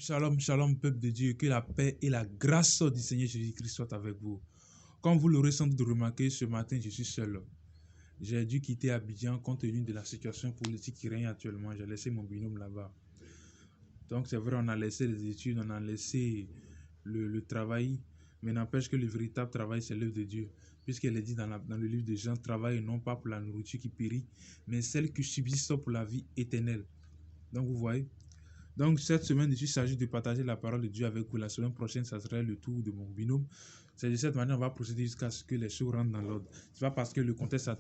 Shalom, shalom, peuple de Dieu, que la paix et la grâce du Seigneur Jésus-Christ soient avec vous. Comme vous l'aurez sans doute remarqué, ce matin, je suis seul. J'ai dû quitter Abidjan compte tenu de la situation politique qui règne actuellement. J'ai laissé mon binôme là-bas. Donc c'est vrai, on a laissé les études, on a laissé le travail, mais n'empêche que le véritable travail, c'est l'œuvre de Dieu. Puisqu'elle est dit dans le livre des gens, travaille non pas pour la nourriture qui périt, mais celle qui subsiste pour la vie éternelle. Donc vous voyez. Donc cette semaine, je suis chargé de partager la parole de Dieu avec vous. La semaine prochaine, ça sera le tour de mon binôme. C'est de cette manière qu'on va procéder jusqu'à ce que les choses rentrent dans l'ordre. Ce n'est pas parce que le contexte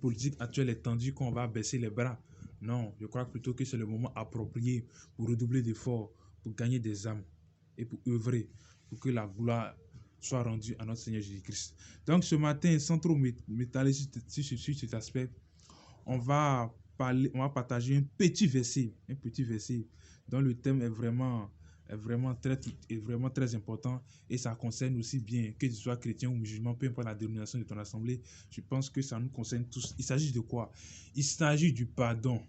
politique actuel est tendu qu'on va baisser les bras. Non, je crois plutôt que c'est le moment approprié pour redoubler d'efforts, pour gagner des âmes et pour œuvrer, pour que la gloire soit rendue à notre Seigneur Jésus-Christ. Donc ce matin, sans trop m'étaler sur cet aspect, on va partager un petit verset dont le thème est vraiment très important et ça concerne aussi bien que tu sois chrétien ou musulman, peu importe la dénomination de ton assemblée, je pense que ça nous concerne tous. Il s'agit de quoi? Il s'agit du pardon.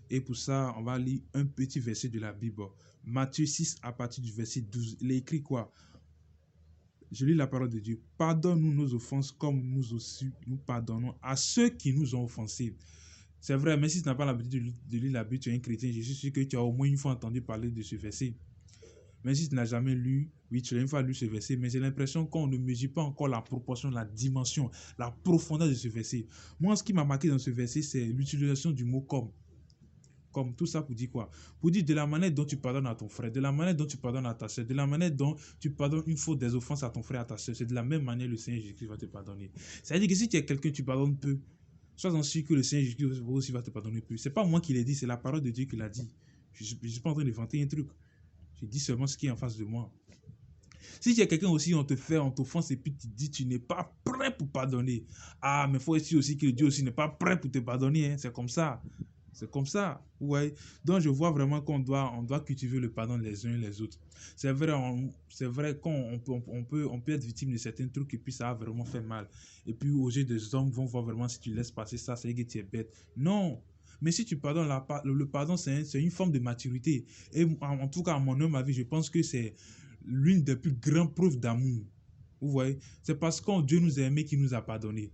Et pour ça, on va lire un petit verset de la Bible. Matthieu 6 à partir du verset 12. Il est écrit quoi? Je lis la parole de Dieu. Pardonne-nous nos offenses comme nous aussi nous pardonnons à ceux qui nous ont offensés. C'est vrai, mais si tu n'as pas l'habitude de lire la Bible, tu es un chrétien, je suis sûr que tu as au moins une fois entendu parler de ce verset. Mais si tu n'as jamais lu, oui, tu as une fois lu ce verset, mais j'ai l'impression qu'on ne mesure pas encore la proportion, la dimension, la profondeur de ce verset. Moi, ce qui m'a marqué dans ce verset, c'est l'utilisation du mot comme. Comme tout ça pour dire quoi? Pour dire de la manière dont tu pardonnes à ton frère, de la manière dont tu pardonnes à ta soeur, de la manière dont tu pardonnes une faute, des offenses à ton frère, à ta soeur, c'est de la même manière le Seigneur Jésus-Christ va te pardonner. C'est-à-dire que si tu es quelqu'un, tu pardonnes peu, sois sûr que le Seigneur Jésus-Christ aussi va te pardonner peu. C'est pas moi qui l'ai dit, c'est la parole de Dieu qui l'a dit. Je ne suis pas en train de vanter un truc. Je dis seulement ce qui est en face de moi. Si tu es quelqu'un aussi, on t'offense et puis tu dis tu n'es pas prêt pour pardonner. Ah, mais il faut aussi que Dieu aussi n'est pas prêt pour te pardonner. Hein. C'est comme ça. C'est comme ça, ouais. Donc je vois vraiment qu'on doit cultiver le pardon les uns les autres. C'est vrai qu'on peut être victime de certains trucs et puis ça a vraiment fait mal. Et puis aux yeux des hommes vont voir vraiment si tu laisses passer ça, c'est que tu es bête. Non. Mais si tu pardonnes, le pardon, c'est une forme de maturité. Et en tout cas, à mon humble avis, je pense que c'est l'une des plus grandes preuves d'amour. Vous voyez, c'est parce que Dieu nous a aimés qu'il nous a pardonné.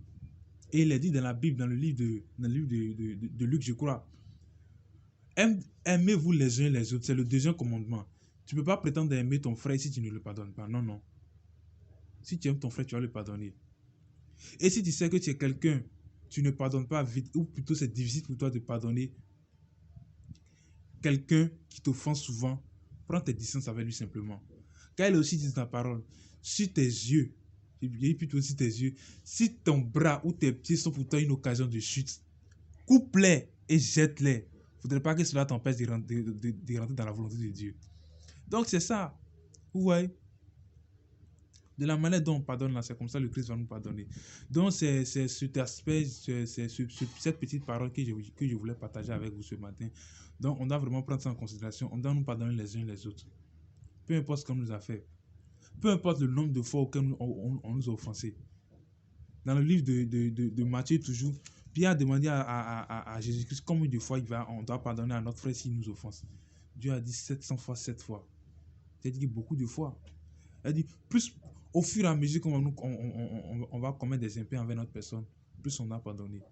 Et il est dit dans la Bible, dans le livre de Luc, je crois. Aimez-vous les uns les autres, c'est le deuxième commandement. Tu ne peux pas prétendre aimer ton frère si tu ne le pardonnes pas. Non, non. Si tu aimes ton frère, tu vas le pardonner. Et si tu sais que tu es quelqu'un, tu ne pardonnes pas vite, ou plutôt c'est difficile pour toi de pardonner quelqu'un qui t'offense souvent, prends tes distances avec lui simplement. Car il est aussi dit dans ta parole, si tes yeux, et plutôt si tes yeux, si ton bras ou tes pieds sont pour toi une occasion de chute, coupe-les et jette-les. Il ne faudrait pas que cela t'empêche de rentrer dans la volonté de Dieu. Donc c'est ça. Vous voyez? De la manière dont on pardonne là, c'est comme ça que le Christ va nous pardonner. Donc c'est cet aspect, c'est cette petite parole que je voulais partager avec vous ce matin. Donc on doit vraiment prendre ça en considération. On doit nous pardonner les uns les autres. Peu importe ce qu'on nous a fait. Peu importe le nombre de fois auquel on nous a offensés. Dans le livre de Matthieu toujours, Pierre a demandé à Jésus-Christ combien de fois on doit pardonner à notre frère s'il nous offense. Dieu a dit 700 fois 7 fois. C'est-à-dire beaucoup de fois. Elle dit, plus au fur et à mesure qu'on va commettre des impairs envers notre personne, plus on a pardonné.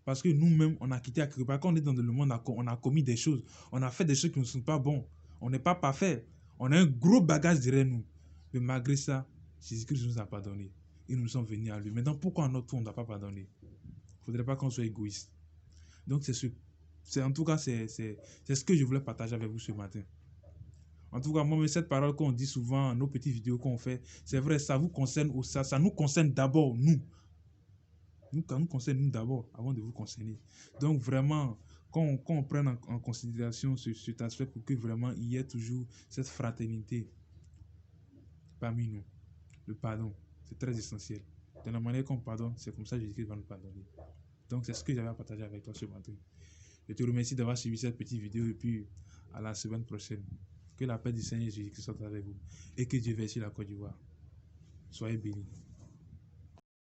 Parce que nous-mêmes, on a quitté à quelque part. Quand on est dans le monde, on a commis des choses. On a fait des choses qui ne sont pas bonnes. On n'est pas parfait. On a un gros bagage derrière nous. Mais malgré ça, Jésus-Christ nous a pardonné. Et nous sommes venus à lui. Maintenant, pourquoi à notre tour, on ne doit pas pardonner? Il ne faudrait pas qu'on soit égoïste. Donc, en tout cas, c'est ce que je voulais partager avec vous ce matin. En tout cas, moi, cette parole qu'on dit souvent, nos petites vidéos qu'on fait, c'est vrai, ça vous concerne, ça nous concerne d'abord, nous. Ça nous concerne, nous d'abord, avant de vous concerner. Donc, vraiment, qu'on prenne en considération cet aspect pour que vraiment il y ait toujours cette fraternité parmi nous. Le pardon, c'est très essentiel. De la manière qu'on pardonne, c'est comme ça que Jésus va nous pardonner. Donc, c'est ce que j'avais à partager avec toi ce matin. Je te remercie d'avoir suivi cette petite vidéo et puis à la semaine prochaine. Que la paix du Seigneur Jésus-Christ soit avec vous et que Dieu verse la Côte d'Ivoire. Soyez bénis.